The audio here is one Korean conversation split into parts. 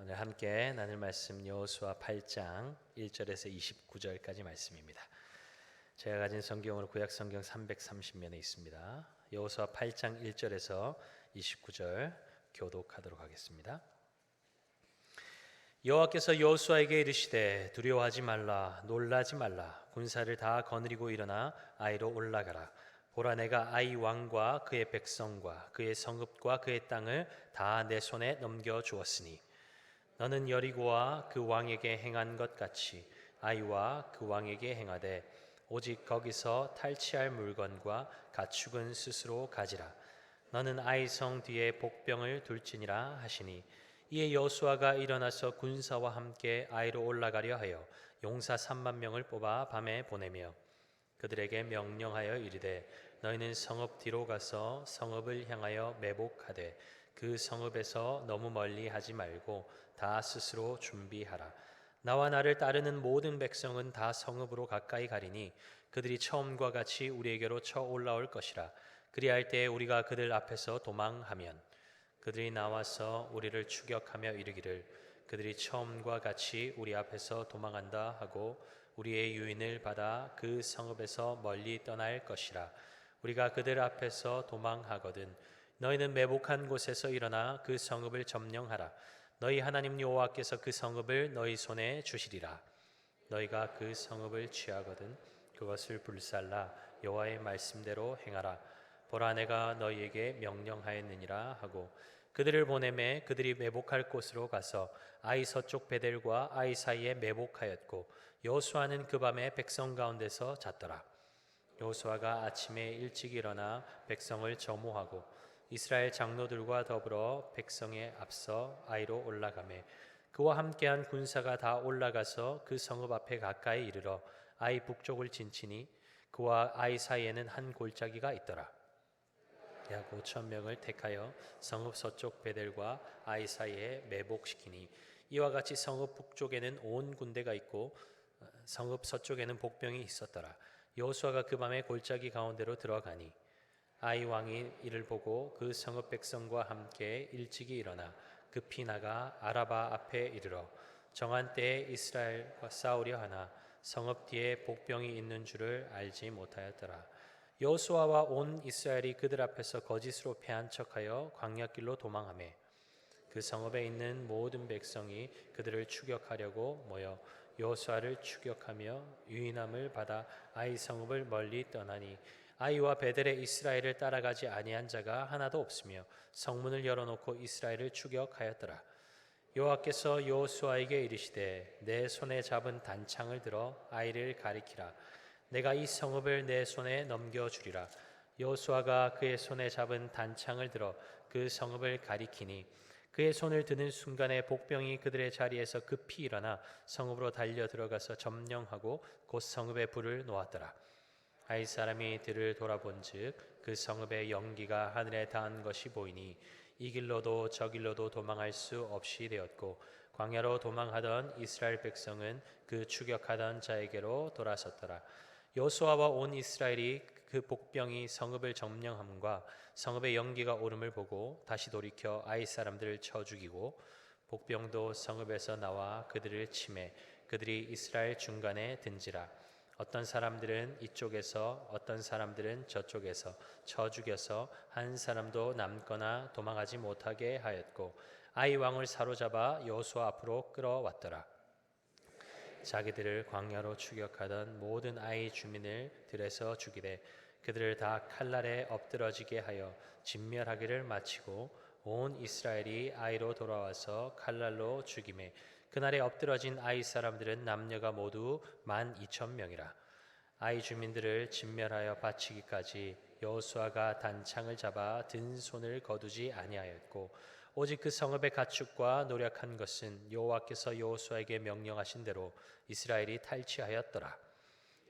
오늘 함께 나눌 말씀 여호수아 8장 1절에서 29절까지 말씀입니다. 제가 가진 성경으로 구약 성경 330면에 있습니다. 여호수아 8장 1절에서 29절 교독하도록 하겠습니다. 여호와께서 여호수아에게 이르시되 두려워하지 말라 놀라지 말라 군사를 다 거느리고 일어나 아이로 올라가라. 보라 내가 아이 왕과 그의 백성과 그의 성읍과 그의 땅을 다 내 손에 넘겨 주었으니 너는 여리고와 그 왕에게 행한 것 같이 아이와 그 왕에게 행하되 오직 거기서 탈취할 물건과 가축은 스스로 가지라. 너는 아이 성 뒤에 복병을 둘지니라 하시니 이에 여호수아가 일어나서 군사와 함께 아이로 올라가려 하여 용사 3만 명을 뽑아 밤에 보내며 그들에게 명령하여 이르되 너희는 성읍 뒤로 가서 성읍을 향하여 매복하되 그 성읍에서 너무 멀리 하지 말고 다 스스로 준비하라. 나와 나를 따르는 모든 백성은 다 성읍으로 가까이 가리니 그들이 처음과 같이 우리에게로 쳐 올라올 것이라. 그리할 때에 우리가 그들 앞에서 도망하면 그들이 나와서 우리를 추격하며 이르기를 그들이 처음과 같이 우리 앞에서 도망한다 하고 우리의 유인을 받아 그 성읍에서 멀리 떠날 것이라. 우리가 그들 앞에서 도망하거든 너희는 매복한 곳에서 일어나 그 성읍을 점령하라. 너희 하나님 여호와께서 그 성읍을 너희 손에 주시리라. 너희가 그 성읍을 취하거든 그것을 불살라 여호와의 말씀대로 행하라. 보라 내가 너희에게 명령하였느니라 하고 그들을 보내매 그들이 매복할 곳으로 가서 아이 서쪽 베델과 아이 사이에 매복하였고 여호수아는 그 밤에 백성 가운데서 잤더라. 여호수아가 아침에 일찍 일어나 백성을 점호하고 이스라엘 장로들과 더불어 백성에 앞서 아이로 올라가매 그와 함께한 군사가 다 올라가서 그 성읍 앞에 가까이 이르러 아이 북쪽을 진치니 그와 아이 사이에는 한 골짜기가 있더라. 약 5천 명을 택하여 성읍 서쪽 베델과 아이 사이에 매복시키니 이와 같이 성읍 북쪽에는 온 군대가 있고 성읍 서쪽에는 복병이 있었더라. 여호수아가 그 밤에 골짜기 가운데로 들어가니 아이 왕이 이를 보고 그 성읍 백성과 함께 일찍이 일어나 급히 나가 아라바 앞에 이르러 정한 때에 이스라엘과 싸우려 하나 성읍 뒤에 복병이 있는 줄을 알지 못하였더라. 여호수아와 온 이스라엘이 그들 앞에서 거짓으로 패한 척하여 광야길로 도망하매 그 성읍에 있는 모든 백성이 그들을 추격하려고 모여 여호수아를 추격하며 유인함을 받아 아이 성읍을 멀리 떠나니 아이와 베델에 이스라엘을 따라가지 아니한 자가 하나도 없으며 성문을 열어놓고 이스라엘을 추격하였더라. 여호와께서 여호수아에게 이르시되 내 손에 잡은 단창을 들어 아이를 가리키라. 내가 이 성읍을 내 손에 넘겨주리라. 여호수아가 그의 손에 잡은 단창을 들어 그 성읍을 가리키니 그의 손을 드는 순간에 복병이 그들의 자리에서 급히 일어나 성읍으로 달려 들어가서 점령하고 곧 성읍에 불을 놓았더라. 아이 사람이 들을 돌아본즉 그 성읍의 연기가 하늘에 닿은 것이 보이니 이 길로도 저 길로도 도망할 수 없이 되었고 광야로 도망하던 이스라엘 백성은 그 추격하던 자에게로 돌아섰더라. 여호수아와 온 이스라엘이 그 복병이 성읍을 점령함과 성읍의 연기가 오름을 보고 다시 돌이켜 아이 사람들을 쳐 죽이고 복병도 성읍에서 나와 그들을 치매 그들이 이스라엘 중간에 든지라. 어떤 사람들은 이쪽에서 어떤 사람들은 저쪽에서 쳐 죽여서 한 사람도 남거나 도망하지 못하게 하였고 아이 왕을 사로잡아 여호수아 앞으로 끌어왔더라. 자기들을 광야로 추격하던 모든 아이 주민을 들에서 죽이되 그들을 다 칼날에 엎드러지게 하여 진멸하기를 마치고 온 이스라엘이 아이로 돌아와서 칼날로 죽이매 그날에 엎드러진 아이 사람들은 남녀가 모두 12,000명이라. 아이 주민들을 진멸하여 바치기까지 여호수아가 단창을 잡아 든 손을 거두지 아니하였고 오직 그 성읍의 가축과 노력한 것은 여호와께서 여호수아에게 명령하신 대로 이스라엘이 탈취하였더라.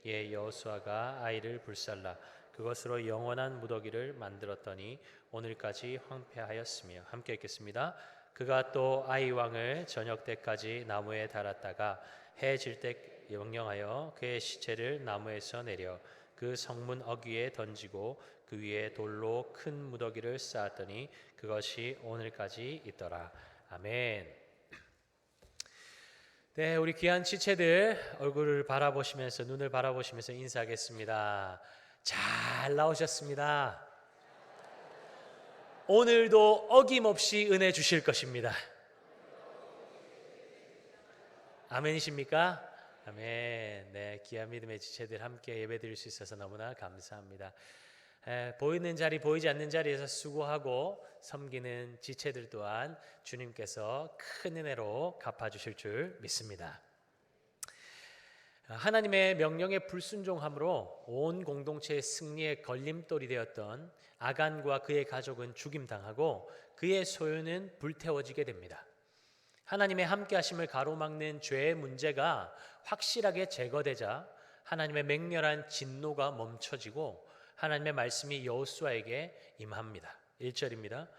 예 여호수아가 아이를 불살라 그것으로 영원한 무더기를 만들었더니 오늘까지 황폐하였으며 함께 읽겠습니다. 그가 또 아이 왕을 저녁 때까지 나무에 달았다가 해 질 때 명령하여 그의 시체를 나무에서 내려 그 성문 어귀에 던지고 그 위에 돌로 큰 무더기를 쌓았더니 그것이 오늘까지 있더라. 아멘. 네, 우리 귀한 지체들 얼굴을 바라보시면서 눈을 바라보시면서 인사하겠습니다. 잘 나오셨습니다. 오늘도 어김없이 은혜 주실 것입니다. 아멘이십니까? 아멘. 네, 귀한 믿음의 지체들 함께 예배드릴 수 있어서 너무나 감사합니다. 보이는 자리 보이지 않는 자리에서 수고하고 섬기는 지체들 또한 주님께서 큰 은혜로 갚아주실 줄 믿습니다. 하나님의 명령에 불순종함으로 온 공동체의 승리의 걸림돌이 되었던 아간과 그의 가족은 죽임당하고 그의 소유는 불태워지게 됩니다. 하나님의 함께하심을 가로막는 죄의 문제가 확실하게 제거되자 하나님의 맹렬한 진노가 멈춰지고 하나님의 말씀이 여호수아에게 임합니다. 1절입니다.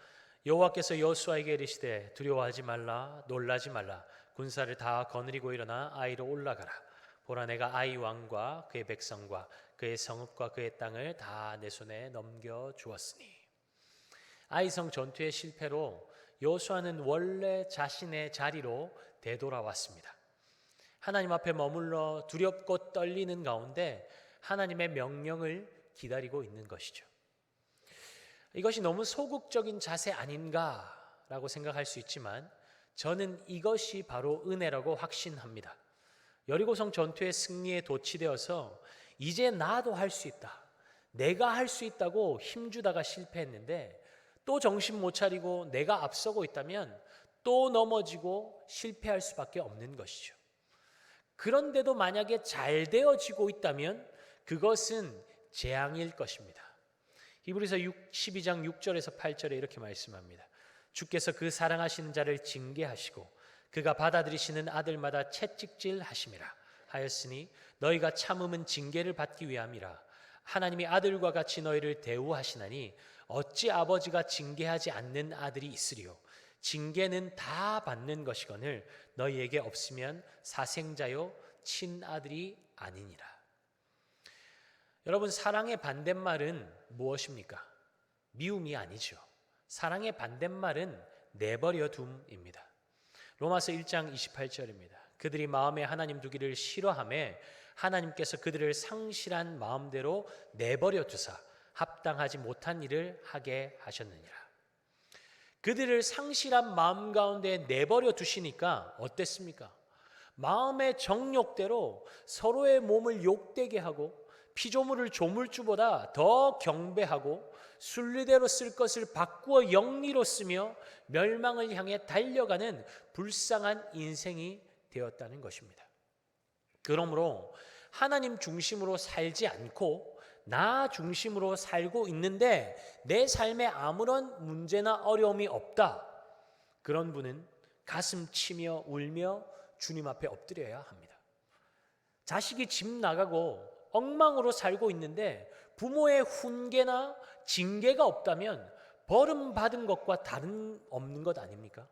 여호와께서 여호수아에게 이르시되 두려워하지 말라 놀라지 말라 군사를 다 거느리고 일어나 아이로 올라가라. 보라 내가 아이 왕과 그의 백성과 그의 성읍과 그의 땅을 다 내 손에 넘겨 주었으니. 아이성 전투의 실패로 여호수아는 원래 자신의 자리로 되돌아왔습니다. 하나님 앞에 머물러 두렵고 떨리는 가운데 하나님의 명령을 기다리고 있는 것이죠. 이것이 너무 소극적인 자세 아닌가라고 생각할 수 있지만 저는 이것이 바로 은혜라고 확신합니다. 여리고성 전투의 승리에 도취되어서 이제 나도 할 수 있다, 내가 할 수 있다고 힘주다가 실패했는데 또 정신 못 차리고 내가 앞서고 있다면 또 넘어지고 실패할 수밖에 없는 것이죠. 그런데도 만약에 잘 되어지고 있다면 그것은 재앙일 것입니다. 히브리서 12장 6절에서 8절에 이렇게 말씀합니다. 주께서 그 사랑하시는 자를 징계하시고 그가 받아들이시는 아들마다 채찍질 하심이라 하였으니 너희가 참음은 징계를 받기 위함이라. 하나님이 아들과 같이 너희를 대우하시나니 어찌 아버지가 징계하지 않는 아들이 있으리요. 징계는 다 받는 것이거늘 너희에게 없으면 사생자요 친아들이 아니니라. 여러분, 사랑의 반대말은 무엇입니까? 미움이 아니죠. 사랑의 반대말은 내버려 둠입니다. 로마서 1장 28절입니다. 그들이 마음에 하나님 두기를 싫어하며 하나님께서 그들을 상실한 마음대로 내버려 두사 합당하지 못한 일을 하게 하셨느니라. 그들을 상실한 마음 가운데 내버려 두시니까 어땠습니까? 마음의 정욕대로 서로의 몸을 욕되게 하고 피조물을 조물주보다 더 경배하고 순리대로 쓸 것을 바꾸어 영리로 쓰며 멸망을 향해 달려가는 불쌍한 인생이 되었다는 것입니다. 그러므로 하나님 중심으로 살지 않고 나 중심으로 살고 있는데 내 삶에 아무런 문제나 어려움이 없다. 그런 분은 가슴 치며 울며 주님 앞에 엎드려야 합니다. 자식이 집 나가고 엉망으로 살고 있는데 부모의 훈계나 징계가 없다면 버림받은 것과 다름없는 것 아닙니까?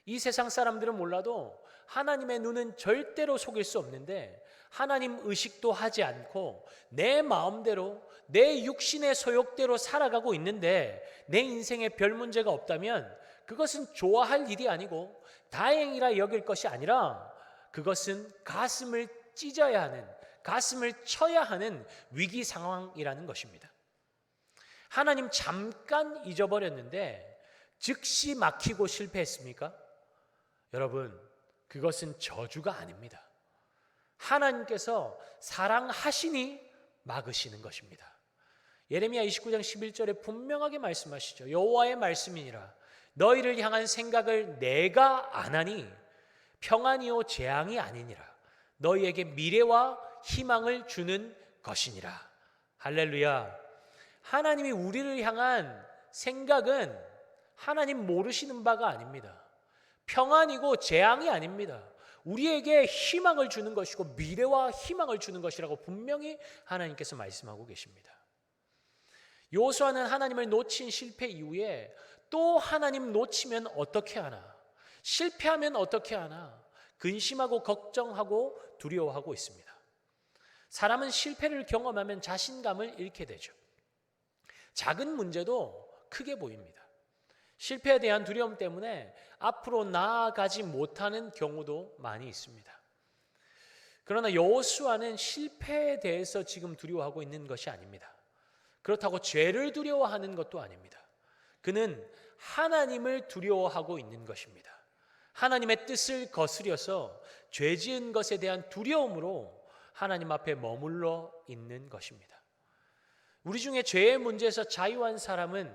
이 세상 사람들은 몰라도 하나님의 눈은 절대로 속일 수 없는데 하나님 의식도 하지 않고 내 마음대로 내 육신의 소욕대로 살아가고 있는데 내 인생에 별 문제가 없다면 그것은 좋아할 일이 아니고 다행이라 여길 것이 아니라 그것은 가슴을 찢어야 하는, 가슴을 쳐야 하는 위기 상황이라는 것입니다. 하나님 잠깐 잊어버렸는데 즉시 막히고 실패했습니까? 여러분, 그것은 저주가 아닙니다. 하나님께서 사랑하시니 막으시는 것입니다. 예레미야 29장 11절에 분명하게 말씀하시죠. 여호와의 말씀이니라 너희를 향한 생각을 내가 아나니 평안이요 재앙이 아니니라 너희에게 미래와 희망을 주는 것이니라. 할렐루야. 하나님이 우리를 향한 생각은 하나님 모르시는 바가 아닙니다. 평안이고 재앙이 아닙니다. 우리에게 희망을 주는 것이고 미래와 희망을 주는 것이라고 분명히 하나님께서 말씀하고 계십니다. 여호수아는 하나님을 놓친 실패 이후에 또 하나님 놓치면 어떻게 하나, 실패하면 어떻게 하나 근심하고 걱정하고 두려워하고 있습니다. 사람은 실패를 경험하면 자신감을 잃게 되죠. 작은 문제도 크게 보입니다. 실패에 대한 두려움 때문에 앞으로 나아가지 못하는 경우도 많이 있습니다. 그러나 여호수아는 실패에 대해서 지금 두려워하고 있는 것이 아닙니다. 그렇다고 죄를 두려워하는 것도 아닙니다. 그는 하나님을 두려워하고 있는 것입니다. 하나님의 뜻을 거스려서 죄 지은 것에 대한 두려움으로 하나님 앞에 머물러 있는 것입니다. 우리 중에 죄의 문제에서 자유한 사람은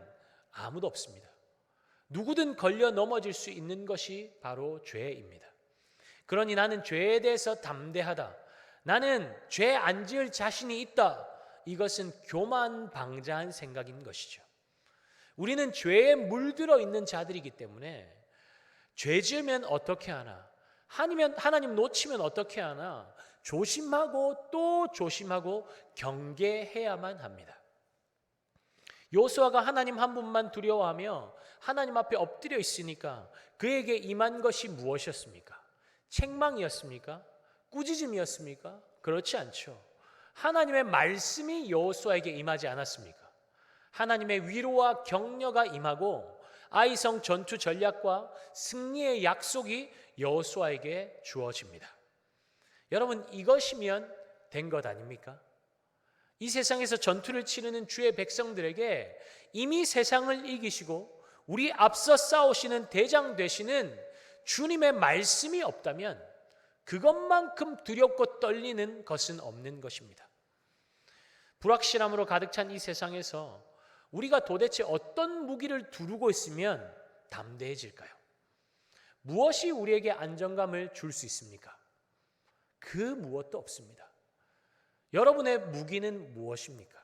아무도 없습니다. 누구든 걸려 넘어질 수 있는 것이 바로 죄입니다. 그러니 나는 죄에 대해서 담대하다. 나는 죄 안 지을 자신이 있다. 이것은 교만방자한 생각인 것이죠. 우리는 죄에 물들어 있는 자들이기 때문에 죄 지으면 어떻게 하나? 하나님 놓치면 어떻게 하나? 조심하고 또 조심하고 경계해야만 합니다. 여호수아가 하나님 한 분만 두려워하며 하나님 앞에 엎드려 있으니까 그에게 임한 것이 무엇이었습니까? 책망이었습니까? 꾸짖음이었습니까? 그렇지 않죠. 하나님의 말씀이 여호수아에게 임하지 않았습니까? 하나님의 위로와 격려가 임하고 아이성 전투 전략과 승리의 약속이 여호수아에게 주어집니다. 여러분, 이것이면 된 것 아닙니까? 이 세상에서 전투를 치르는 주의 백성들에게 이미 세상을 이기시고 우리 앞서 싸우시는 대장 되시는 주님의 말씀이 없다면 그것만큼 두렵고 떨리는 것은 없는 것입니다. 불확실함으로 가득 찬 이 세상에서 우리가 도대체 어떤 무기를 두르고 있으면 담대해질까요? 무엇이 우리에게 안정감을 줄 수 있습니까? 그 무엇도 없습니다. 여러분의 무기는 무엇입니까?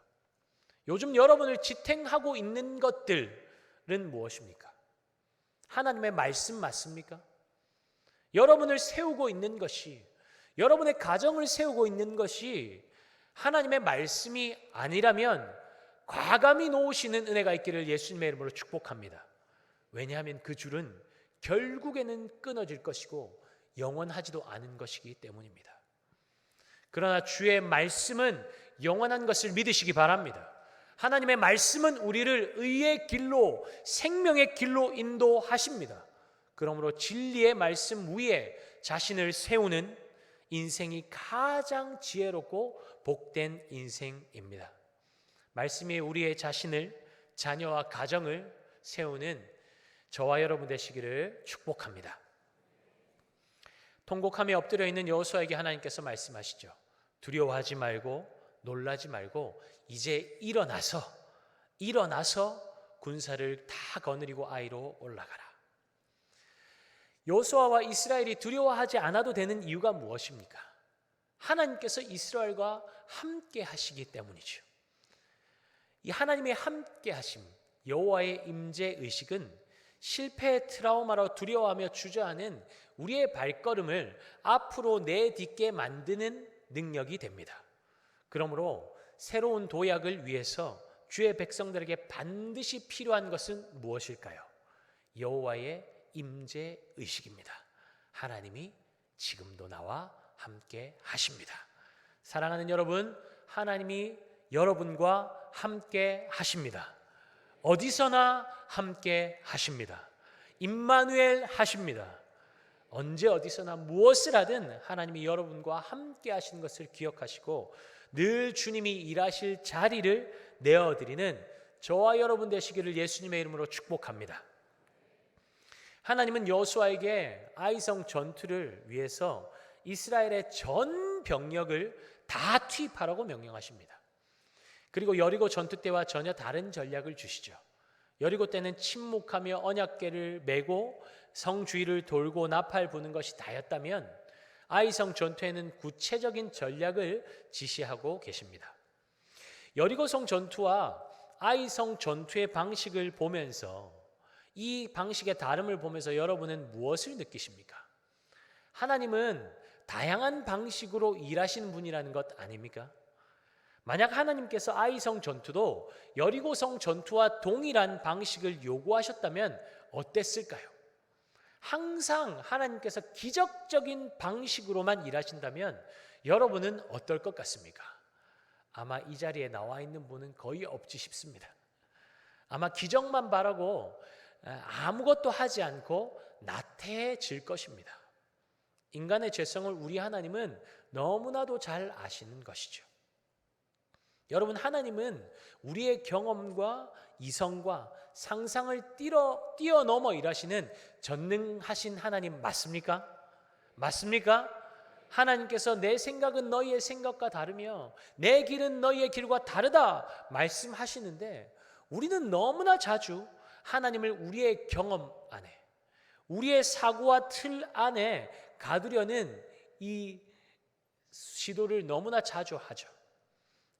요즘 여러분을 지탱하고 있는 것들은 무엇입니까? 하나님의 말씀 맞습니까? 여러분을 세우고 있는 것이, 여러분의 가정을 세우고 있는 것이 하나님의 말씀이 아니라면 과감히 놓으시는 은혜가 있기를 예수님의 이름으로 축복합니다. 왜냐하면 그 줄은 결국에는 끊어질 것이고 영원하지도 않은 것이기 때문입니다. 그러나 주의 말씀은 영원한 것을 믿으시기 바랍니다. 하나님의 말씀은 우리를 의의 길로, 생명의 길로 인도하십니다. 그러므로 진리의 말씀 위에 자신을 세우는 인생이 가장 지혜롭고 복된 인생입니다. 말씀이 우리의 자신을, 자녀와 가정을 세우는 저와 여러분 되시기를 축복합니다. 통곡하며 엎드려 있는 여호수아에게 하나님께서 말씀하시죠. 두려워하지 말고 놀라지 말고 이제 일어나서 군사를 다 거느리고 아이로 올라가라. 여호수아와 이스라엘이 두려워하지 않아도 되는 이유가 무엇입니까? 하나님께서 이스라엘과 함께 하시기 때문이죠. 이 하나님의 함께 하심, 여호와의 임재 의식은 실패의 트라우마로 두려워하며 주저하는 우리의 발걸음을 앞으로 내딛게 만드는 능력이 됩니다. 그러므로 새로운 도약을 위해서 주의 백성들에게 반드시 필요한 것은 무엇일까요? 여호와의 임재 의식입니다. 하나님이 지금도 나와 함께 하십니다. 사랑하는 여러분, 하나님이 여러분과 함께 하십니다. 어디서나 함께 하십니다. 임마누엘 하십니다. 언제 어디서나 무엇을 하든 하나님이 여러분과 함께 하시는 것을 기억하시고 늘 주님이 일하실 자리를 내어드리는 저와 여러분 되시기를 예수님의 이름으로 축복합니다. 하나님은 여호수아에게 아이성 전투를 위해서 이스라엘의 전 병력을 다 투입하라고 명령하십니다. 그리고 여리고 전투 때와 전혀 다른 전략을 주시죠. 여리고 때는 침묵하며 언약궤를 메고 성 주위를 돌고 나팔 부는 것이 다였다면 아이성 전투에는 구체적인 전략을 지시하고 계십니다. 여리고성 전투와 아이성 전투의 방식을 보면서 이 방식의 다름을 보면서 여러분은 무엇을 느끼십니까? 하나님은 다양한 방식으로 일하시는 분이라는 것 아닙니까? 만약 하나님께서 아이성 전투도 여리고성 전투와 동일한 방식을 요구하셨다면 어땠을까요? 항상 하나님께서 기적적인 방식으로만 일하신다면 여러분은 어떨 것 같습니까? 아마 이 자리에 나와 있는 분은 거의 없지 싶습니다. 아마 기적만 바라고 아무것도 하지 않고 나태해질 것입니다. 인간의 죄성을 우리 하나님은 너무나도 잘 아시는 것이죠. 여러분, 하나님은 우리의 경험과 이성과 상상을 뛰어넘어 일하시는 전능하신 하나님 맞습니까? 맞습니까? 하나님께서 내 생각은 너희의 생각과 다르며 내 길은 너희의 길과 다르다 말씀하시는데, 우리는 너무나 자주 하나님을 우리의 경험 안에, 우리의 사고와 틀 안에 가두려는 이 시도를 너무나 자주 하죠.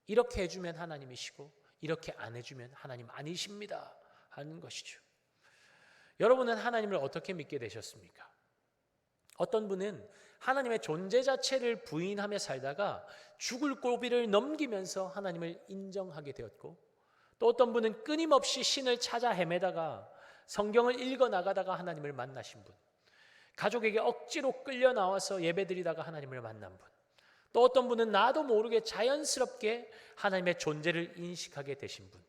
이렇게 해주면 하나님이시고 이렇게 안 해주면 하나님 아니십니다 하는 것이죠. 여러분은 하나님을 어떻게 믿게 되셨습니까? 어떤 분은 하나님의 존재 자체를 부인하며 살다가 죽을 고비를 넘기면서 하나님을 인정하게 되었고, 또 어떤 분은 끊임없이 신을 찾아 헤매다가 성경을 읽어 나가다가 하나님을 만나신 분, 가족에게 억지로 끌려 나와서 예배드리다가 하나님을 만난 분, 또 어떤 분은 나도 모르게 자연스럽게 하나님의 존재를 인식하게 되신 분,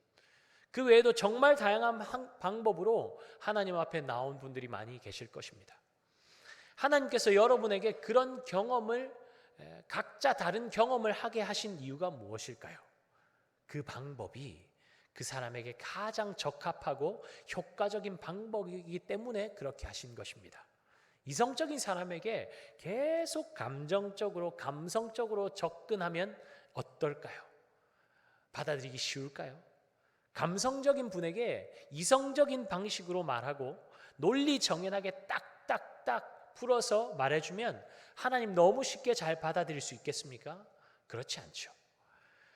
그 외에도 정말 다양한 방법으로 하나님 앞에 나온 분들이 많이 계실 것입니다. 하나님께서 여러분에게 그런 경험을, 각자 다른 경험을 하게 하신 이유가 무엇일까요? 그 방법이 그 사람에게 가장 적합하고 효과적인 방법이기 때문에 그렇게 하신 것입니다. 이성적인 사람에게 계속 감정적으로, 감성적으로 접근하면 어떨까요? 받아들이기 쉬울까요? 감성적인 분에게 이성적인 방식으로 말하고 논리 정연하게 딱딱딱 풀어서 말해주면 하나님 너무 쉽게 잘 받아들일 수 있겠습니까? 그렇지 않죠.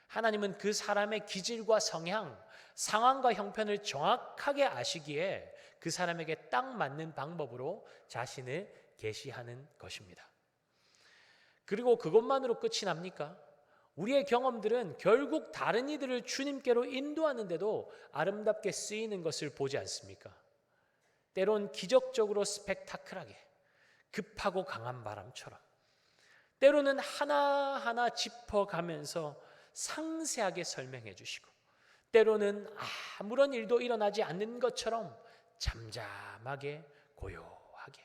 하나님은 그 사람의 기질과 성향, 상황과 형편을 정확하게 아시기에 그 사람에게 딱 맞는 방법으로 자신을 계시하는 것입니다. 그리고 그것만으로 끝이 납니까? 우리의 경험들은 결국 다른 이들을 주님께로 인도하는데도 아름답게 쓰이는 것을 보지 않습니까? 때론 기적적으로 스펙타클하게, 급하고 강한 바람처럼, 때로는 하나하나 짚어가면서 상세하게 설명해 주시고, 때로는 아무런 일도 일어나지 않는 것처럼 잠잠하게, 고요하게.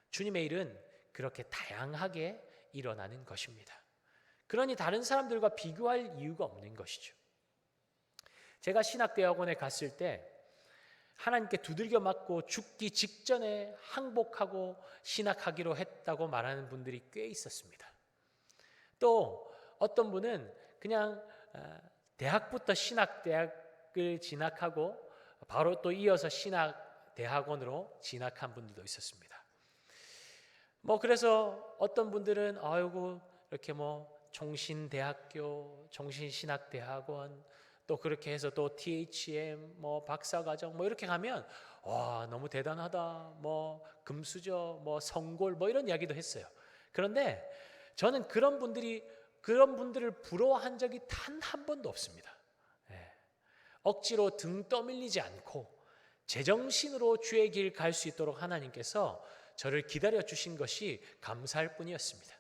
주님의 일은 그렇게 다양하게 일어나는 것입니다. 그러니 다른 사람들과 비교할 이유가 없는 것이죠. 제가 신학대학원에 갔을 때 하나님께 두들겨 맞고 죽기 직전에 항복하고 신학하기로 했다고 말하는 분들이 꽤 있었습니다. 또 어떤 분은 그냥 대학부터 신학대학을 진학하고 바로 또 이어서 신학대학원으로 진학한 분들도 있었습니다. 그래서 어떤 분들은 이렇게 종신대학교, 종신신학대학원, 또 그렇게 해서 또 THM, 박사과정 이렇게 가면 너무 대단하다, 금수저, 성골 이런 이야기도 했어요. 그런데 저는 그런 분들을 부러워한 적이 단 한 번도 없습니다. 억지로 등 떠밀리지 않고 제정신으로 주의 길 갈 수 있도록 하나님께서 저를 기다려 주신 것이 감사할 뿐이었습니다.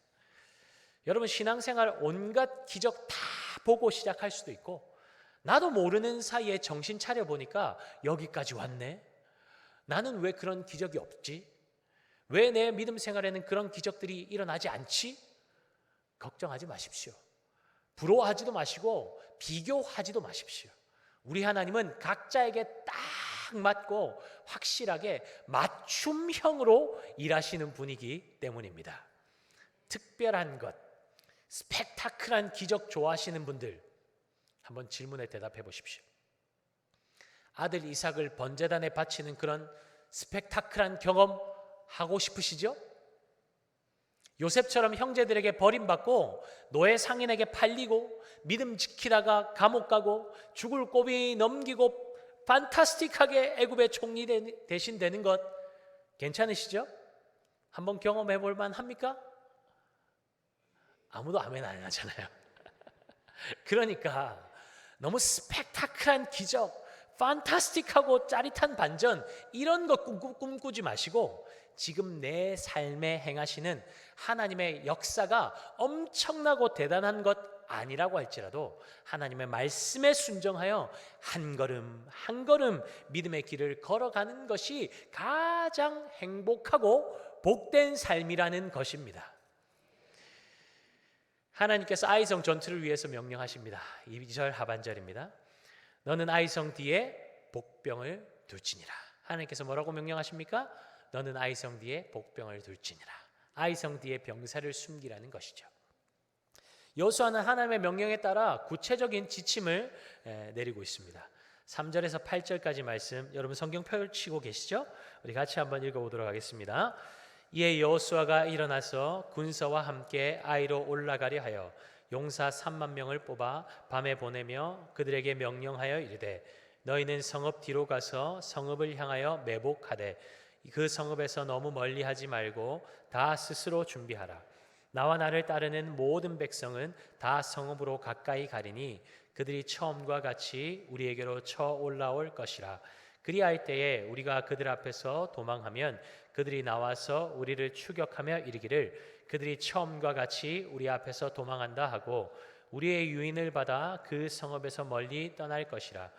여러분, 신앙생활 온갖 기적 다 보고 시작할 수도 있고, 나도 모르는 사이에 정신 차려 보니까 여기까지 왔네. 나는 왜 그런 기적이 없지? 왜 내 믿음 생활에는 그런 기적들이 일어나지 않지? 걱정하지 마십시오. 부러워하지도 마시고 비교하지도 마십시오. 우리 하나님은 각자에게 딱 맞고 확실하게 맞춤형으로 일하시는 분이기 때문입니다. 특별한 것, 스펙타클한 기적 좋아하시는 분들, 한번 질문에 대답해 보십시오. 아들 이삭을 번제단에 바치는 그런 스펙타클한 경험 하고 싶으시죠? 요셉처럼 형제들에게 버림받고 노예 상인에게 팔리고 믿음 지키다가 감옥 가고 죽을 고비 넘기고 판타스틱하게 애굽의 총리 대신 되는 것 괜찮으시죠? 한번 경험해 볼 만합니까? 아무도 아멘 안 하잖아요. 그러니까 너무 스펙타클한 기적, 판타스틱하고 짜릿한 반전 이런 것 꿈꾸지 마시고 지금 내 삶에 행하시는 하나님의 역사가 엄청나고 대단한 것 아니라고 할지라도 하나님의 말씀에 순종하여 한 걸음 한 걸음 믿음의 길을 걸어가는 것이 가장 행복하고 복된 삶이라는 것입니다. 하나님께서 아이성 전투를 위해서 명령하십니다. 2절 하반절입니다. 너는 아이성 뒤에 복병을 둘지니라. 하나님께서 뭐라고 명령하십니까? 너는 아이성 뒤에 복병을 둘지니라. 아이성 뒤에 병사를 숨기라는 것이죠. 여호수아는 하나님의 명령에 따라 구체적인 지침을 내리고 있습니다. 3절에서 8절까지 말씀 여러분 성경 펼치고 계시죠? 우리 같이 한번 읽어보도록 하겠습니다. 이에 여호수아가 일어나서 군사와 함께 아이로 올라가려 하여 용사 3만 명을 뽑아 밤에 보내며 그들에게 명령하여 이르되 너희는 성읍 뒤로 가서 성읍을 향하여 매복하되 그 성읍에서 너무 멀리하지 말고 다 스스로 준비하라. 나와 나를 따르는 모든 백성은 다 성읍으로 가까이 가리니 그들이 처음과 같이 우리에게로 쳐 올라올 것이라. 그리할 때에 우리가 그들 앞에서 도망하면 그들이 나와서 우리를 추격하며 이르기를 그들이 처음과 같이 우리 앞에서 도망한다 하고 우리의 유인을 받아 그 성읍에서 멀리 떠날 것이라.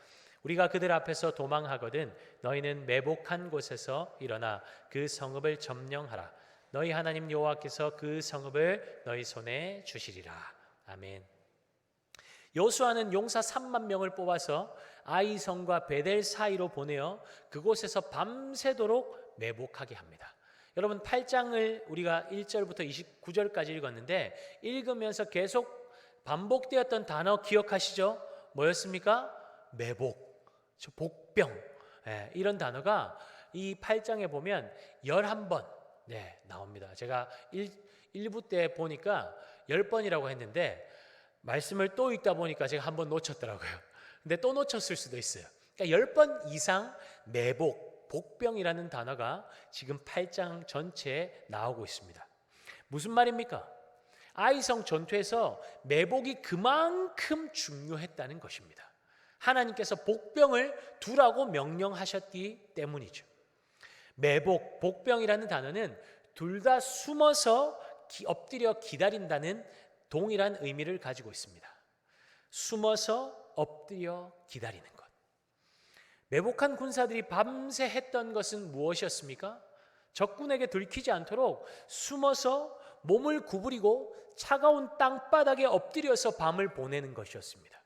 우리가 그들 앞에서 도망하거든 너희는 매복한 곳에서 일어나 그 성읍을 점령하라. 너희 하나님 여호와께서 그 성읍을 너희 손에 주시리라. 아멘. 여호수아는 용사 3만 명을 뽑아서 아이성과 베델 사이로 보내어 그곳에서 밤새도록 매복하게 합니다. 여러분 8장을 우리가 1절부터 29절까지 읽었는데 읽으면서 계속 반복되었던 단어 기억하시죠? 뭐였습니까? 매복, 복병, 이런 단어가 이 8장에 보면 11번 나옵니다. 제가 1부 때 보니까 10번이라고 했는데 말씀을 또 읽다 보니까 제가 한번 놓쳤더라고요. 근데 또 놓쳤을 수도 있어요. 그러니까 10번 이상 매복, 복병이라는 단어가 지금 8장 전체에 나오고 있습니다. 무슨 말입니까? 아이성 전투에서 매복이 그만큼 중요했다는 것입니다. 하나님께서 복병을 두라고 명령하셨기 때문이죠. 매복, 복병이라는 단어는 둘 다 숨어서 엎드려 기다린다는 동일한 의미를 가지고 있습니다. 숨어서 엎드려 기다리는 것. 매복한 군사들이 밤새 했던 것은 무엇이었습니까? 적군에게 들키지 않도록 숨어서 몸을 구부리고 차가운 땅바닥에 엎드려서 밤을 보내는 것이었습니다.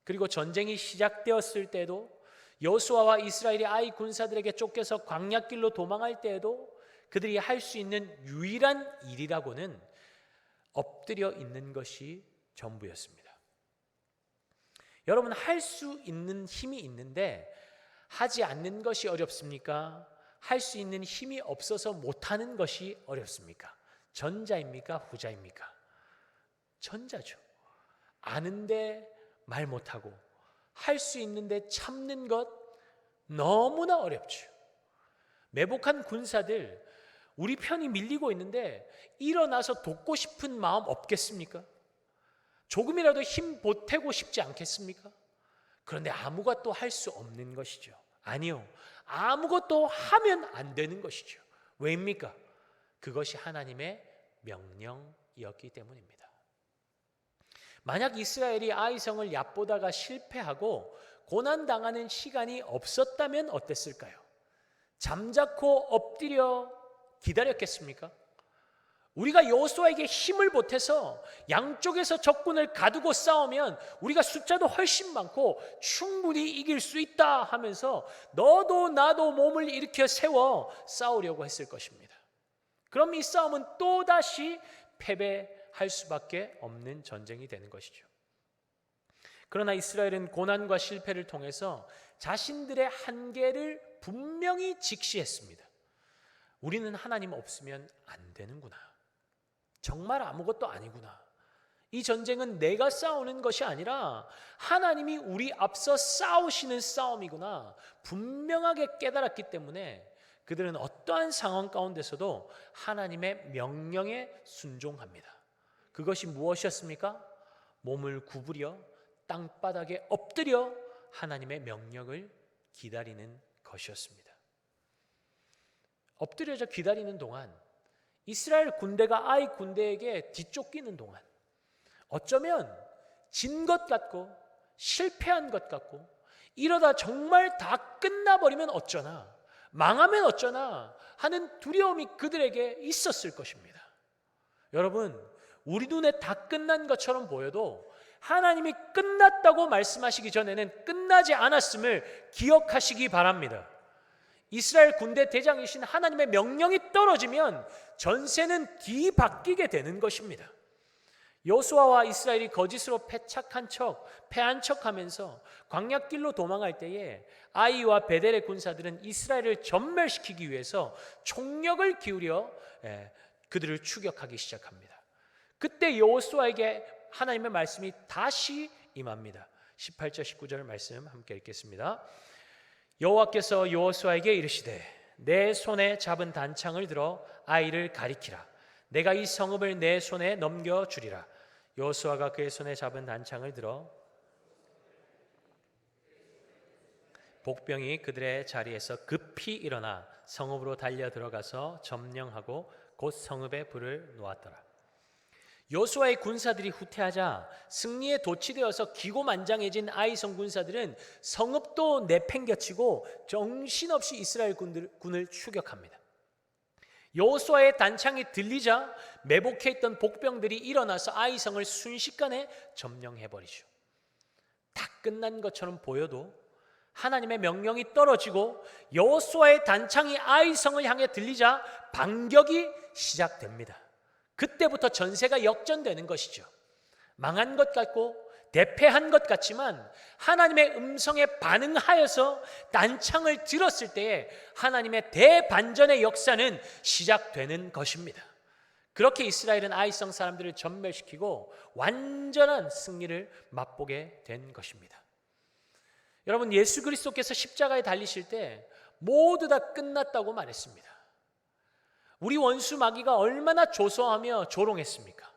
그리고 전쟁이 시작되었을 때도 여호수아와 이스라엘의 아이 군사들에게 쫓겨서 광야길로 도망할 때에도 그들이 할 수 있는 유일한 일이라고는 엎드려 있는 것이 전부였습니다. 여러분 할 수 있는 힘이 있는데 하지 않는 것이 어렵습니까? 할 수 있는 힘이 없어서 못하는 것이 어렵습니까? 전자입니까? 후자입니까? 전자죠. 아는데 말 못하고 할 수 있는데 참는 것 너무나 어렵죠. 매복한 군사들 우리 편이 밀리고 있는데 일어나서 돕고 싶은 마음 없겠습니까? 조금이라도 힘 보태고 싶지 않겠습니까? 그런데 아무것도 할 수 없는 것이죠. 아니요. 아무것도 하면 안 되는 것이죠. 왜입니까? 그것이 하나님의 명령이었기 때문입니다. 만약 이스라엘이 아이성을 얕보다가 실패하고 고난당하는 시간이 없었다면 어땠을까요? 잠자코 엎드려 기다렸겠습니까? 우리가 여호수아에게 힘을 보태서 양쪽에서 적군을 가두고 싸우면 우리가 숫자도 훨씬 많고 충분히 이길 수 있다 하면서 너도 나도 몸을 일으켜 세워 싸우려고 했을 것입니다. 그럼 이 싸움은 또다시 패배할 수밖에 없는 전쟁이 되는 것이죠. 그러나 이스라엘은 고난과 실패를 통해서 자신들의 한계를 분명히 직시했습니다. 우리는 하나님 없으면 안 되는구나. 정말 아무것도 아니구나. 이 전쟁은 내가 싸우는 것이 아니라 하나님이 우리 앞서 싸우시는 싸움이구나. 분명하게 깨달았기 때문에 그들은 어떠한 상황 가운데서도 하나님의 명령에 순종합니다. 그것이 무엇이었습니까? 몸을 구부려 땅바닥에 엎드려 하나님의 명령을 기다리는 것이었습니다. 엎드려져 기다리는 동안 이스라엘 군대가 아이 군대에게 뒤쫓기는 동안 어쩌면 진 것 같고 실패한 것 같고 이러다 정말 다 끝나버리면 어쩌나, 망하면 어쩌나 하는 두려움이 그들에게 있었을 것입니다. 여러분, 우리 눈에 다 끝난 것처럼 보여도 하나님이 끝났다고 말씀하시기 전에는 끝나지 않았음을 기억하시기 바랍니다. 이스라엘 군대 대장이신 하나님의 명령이 떨어지면 전세는 뒤바뀌게 되는 것입니다. 여호수아와 이스라엘이 거짓으로 패한 척하면서 광야길로 도망할 때에 아이와 베델의 군사들은 이스라엘을 전멸시키기 위해서 총력을 기울여 그들을 추격하기 시작합니다. 그때 여호수아에게 하나님의 말씀이 다시 임합니다. 18절 19절 말씀 함께 읽겠습니다. 여호와께서 여호수아에게 이르시되 내 손에 잡은 단창을 들어 아이를 가리키라. 내가 이 성읍을 내 손에 넘겨주리라. 여호수아가 그의 손에 잡은 단창을 들어 복병이 그들의 자리에서 급히 일어나 성읍으로 달려 들어가서 점령하고 곧 성읍에 불을 놓았더라. 여호수아의 군사들이 후퇴하자 승리에 도취되어서 기고만장해진 아이성 군사들은 성읍도 내팽겨치고 정신없이 이스라엘 군을 추격합니다. 여호수아의 단창이 들리자 매복해 있던 복병들이 일어나서 아이성을 순식간에 점령해버리죠. 다 끝난 것처럼 보여도 하나님의 명령이 떨어지고 여호수아의 단창이 아이성을 향해 들리자 반격이 시작됩니다. 그때부터 전세가 역전되는 것이죠. 망한 것 같고 대패한 것 같지만 하나님의 음성에 반응하여서 단창을 들었을 때에 하나님의 대반전의 역사는 시작되는 것입니다. 그렇게 이스라엘은 아이성 사람들을 전멸시키고 완전한 승리를 맛보게 된 것입니다. 여러분, 예수 그리스도께서 십자가에 달리실 때 모두 다 끝났다고 말했습니다. 우리 원수 마귀가 얼마나 조소하며 조롱했습니까?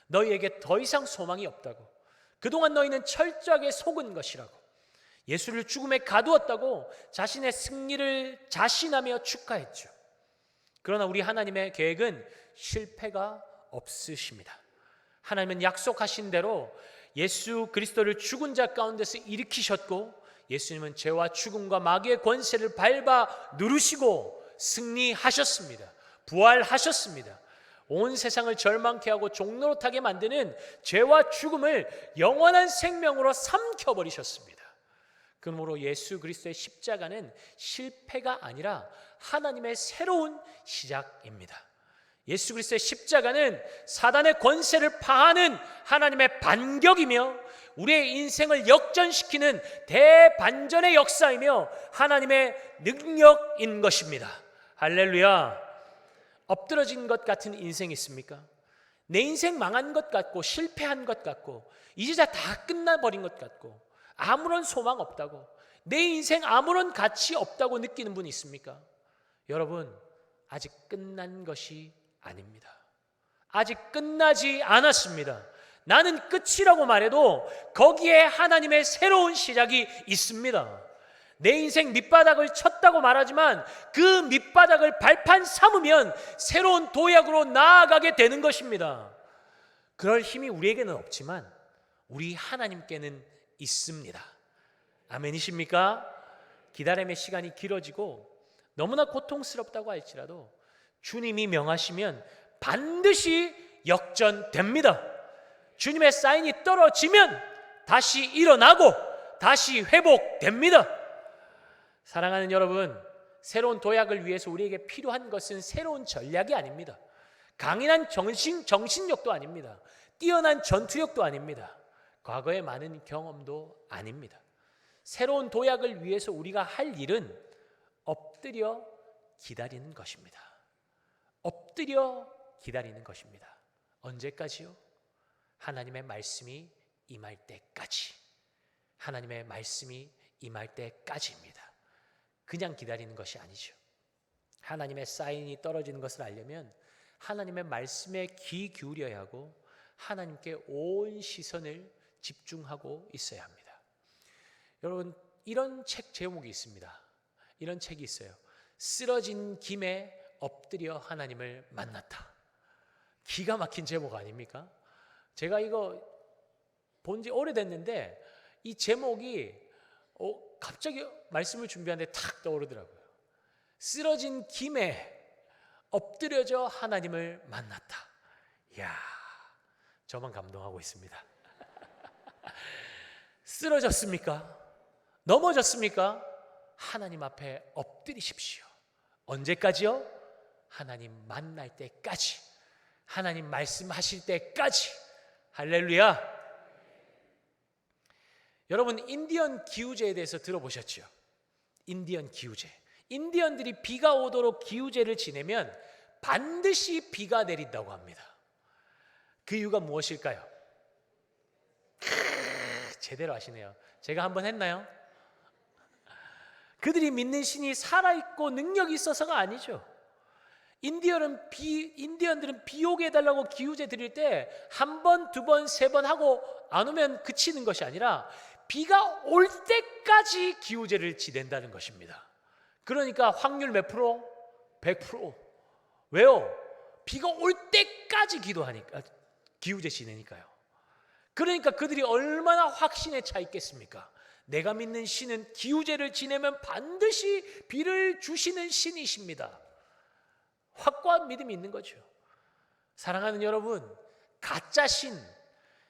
너희에게 더 이상 소망이 없다고, 그동안 너희는 철저하게 속은 것이라고, 예수를 죽음에 가두었다고 자신의 승리를 자신하며 축하했죠. 그러나 우리 하나님의 계획은 실패가 없으십니다. 하나님은 약속하신 대로 예수 그리스도를 죽은 자 가운데서 일으키셨고, 예수님은 죄와 죽음과 마귀의 권세를 밟아 누르시고 승리하셨습니다. 부활하셨습니다. 온 세상을 절망케 하고 종노릇하게 만드는 죄와 죽음을 영원한 생명으로 삼켜버리셨습니다. 그러므로 예수 그리스도의 십자가는 실패가 아니라 하나님의 새로운 시작입니다. 예수 그리스도의 십자가는 사단의 권세를 파하는 하나님의 반격이며 우리의 인생을 역전시키는 대반전의 역사이며 하나님의 능력인 것입니다. 할렐루야. 엎드러진 것 같은 인생이 있습니까? 내 인생 망한 것 같고 실패한 것 같고 이제 다 끝나버린 것 같고 아무런 소망 없다고, 내 인생 아무런 가치 없다고 느끼는 분 있습니까? 여러분, 아직 끝난 것이 아닙니다. 아직 끝나지 않았습니다. 나는 끝이라고 말해도 거기에 하나님의 새로운 시작이 있습니다. 내 인생 밑바닥을 쳤다고 말하지만 그 밑바닥을 발판 삼으면 새로운 도약으로 나아가게 되는 것입니다. 그럴 힘이 우리에게는 없지만 우리 하나님께는 있습니다. 아멘이십니까? 기다림의 시간이 길어지고 너무나 고통스럽다고 할지라도 주님이 명하시면 반드시 역전됩니다. 주님의 사인이 떨어지면 다시 일어나고 다시 회복됩니다. 사랑하는 여러분, 새로운 도약을 위해서 우리에게 필요한 것은 새로운 전략이 아닙니다. 강인한 정신력도 아닙니다. 뛰어난 전투력도 아닙니다. 과거의 많은 경험도 아닙니다. 새로운 도약을 위해서 우리가 할 일은 엎드려 기다리는 것입니다. 엎드려 기다리는 것입니다. 언제까지요? 하나님의 말씀이 임할 때까지. 하나님의 말씀이 임할 때까지입니다. 그냥 기다리는 것이 아니죠. 하나님의 사인이 떨어지는 것을 알려면 하나님의 말씀에 귀 기울여야 하고 하나님께 온 시선을 집중하고 있어야 합니다. 여러분, 이런 책 제목이 있습니다. 이런 책이 있어요. 쓰러진 김에 엎드려 하나님을 만났다. 기가 막힌 제목 아닙니까? 제가 이거 본 지 오래됐는데 이 제목이 갑자기 말씀을 준비하는데 탁 떠오르더라고요. 쓰러진 김에 엎드려져 하나님을 만났다. 이야, 저만 감동하고 있습니다. 쓰러졌습니까? 넘어졌습니까? 하나님 앞에 엎드리십시오. 언제까지요? 하나님 만날 때까지, 하나님 말씀하실 때까지. 할렐루야. 여러분, 인디언 기우제에 대해서 들어보셨죠? 인디언 기우제. 인디언들이 비가 오도록 기우제를 지내면 반드시 비가 내린다고 합니다. 그 이유가 무엇일까요? 제대로 아시네요. 제가 한번 했나요? 그들이 믿는 신이 살아있고 능력이 있어서가 아니죠. 인디언들은 비 오게 해달라고 기우제 드릴 때 한 번, 두 번, 세 번 하고 안 오면 그치는 것이 아니라 비가 올 때까지 기우제를 지낸다는 것입니다. 그러니까 확률 몇 프로? 100%. 왜요? 비가 올 때까지 기도하니까, 기우제 지내니까요. 그러니까 그들이 얼마나 확신에 차 있겠습니까? 내가 믿는 신은 기우제를 지내면 반드시 비를 주시는 신이십니다. 확고한 믿음이 있는 거죠. 사랑하는 여러분, 가짜 신,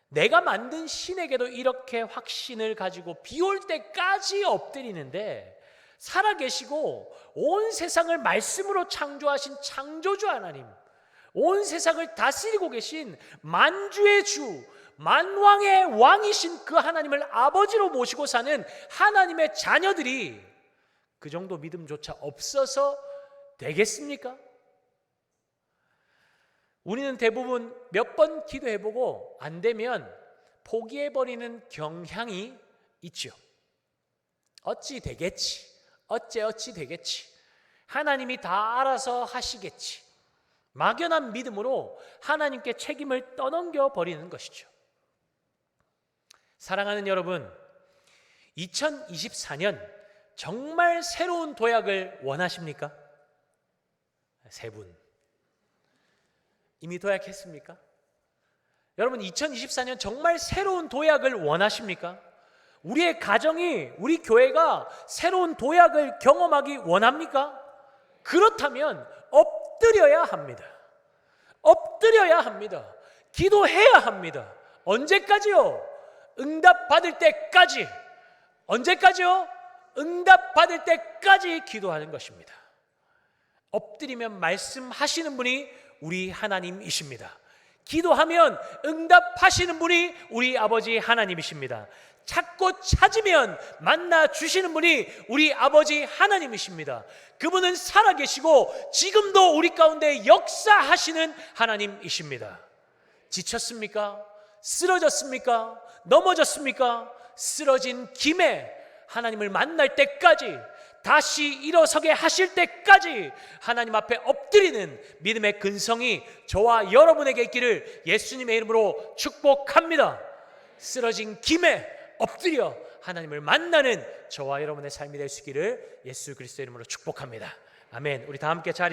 내가 만든 신에게도 이렇게 확신을 가지고 비 올 때까지 엎드리는데, 살아계시고 온 세상을 말씀으로 창조하신 창조주 하나님, 온 세상을 다스리고 계신 만주의 주, 만왕의 왕이신 그 하나님을 아버지로 모시고 사는 하나님의 자녀들이 그 정도 믿음조차 없어서 되겠습니까? 우리는 대부분 몇 번 기도해보고 안 되면 포기해버리는 경향이 있죠. 어찌 되겠지, 어찌 되겠지, 하나님이 다 알아서 하시겠지, 막연한 믿음으로 하나님께 책임을 떠넘겨 버리는 것이죠. 사랑하는 여러분, 2024년 정말 새로운 도약을 원하십니까? 세 분 이미 도약했습니까? 여러분, 2024년 정말 새로운 도약을 원하십니까? 우리의 가정이, 우리 교회가 새로운 도약을 경험하기 원합니까? 그렇다면 엎드려야 합니다. 엎드려야 합니다. 기도해야 합니다. 언제까지요? 응답받을 때까지. 언제까지요? 응답받을 때까지 기도하는 것입니다. 엎드리면 말씀하시는 분이 우리 하나님이십니다. 기도하면 응답하시는 분이 우리 아버지 하나님이십니다. 찾고 찾으면 만나 주시는 분이 우리 아버지 하나님이십니다. 그분은 살아계시고 지금도 우리 가운데 역사하시는 하나님이십니다. 지쳤습니까? 쓰러졌습니까? 넘어졌습니까? 쓰러진 김에 하나님을 만날 때까지, 다시 일어서게 하실 때까지 하나님 앞에 엎드리는 믿음의 근성이 저와 여러분에게 있기를 예수님의 이름으로 축복합니다. 쓰러진 김에 엎드려 하나님을 만나는 저와 여러분의 삶이 될 수 있기를 예수 그리스도의 이름으로 축복합니다. 아멘. 우리 다 함께 자리